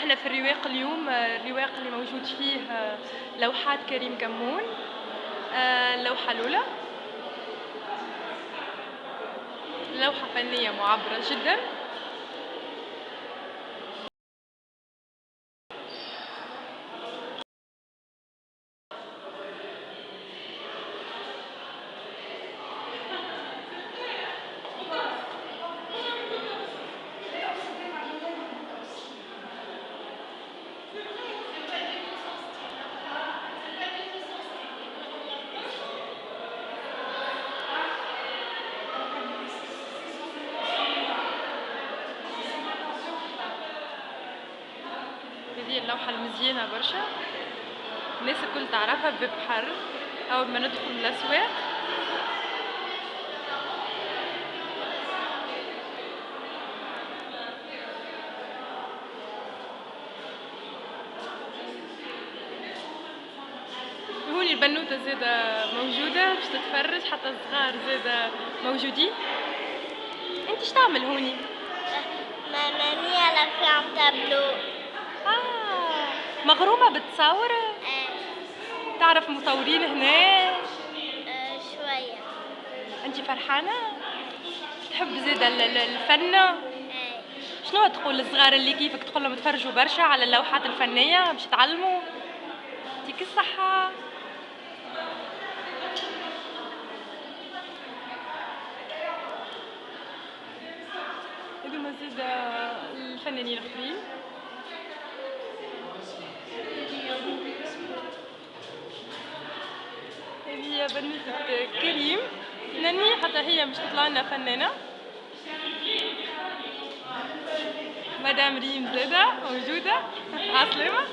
احنا في الرواق اليوم، الرواق اللي موجود فيه لوحات كريم كمون. اللوحة الأولى لوحة فنية معبرة جدا. هذه اللوحة المزيانة برشا، الناس الكل تعرفها ببحر أول ما ندخل الأسواق. هوني البنوتة زادة موجودة باش تتفرج، حتى الصغار زادة موجودين. انت اش تعمل هوني؟ مامي على فيلم تابلو. مغرومة بتصور؟ تعرف مصورين هنا؟ شوية. انت فرحانة؟ تحب زادة الفن؟ شنو تقول للصغار اللي كيفك، تقول لهم تفرجوا برشا على اللوحات الفنية باش يتعلموا؟ يعطيك الصحة. هذوما زادة الفنانين الاخرين. هذه بنوتة كريم ناني، حتى هي مش تطلع لنا فنانة. مدام ريم زادة موجودة. عسلامة.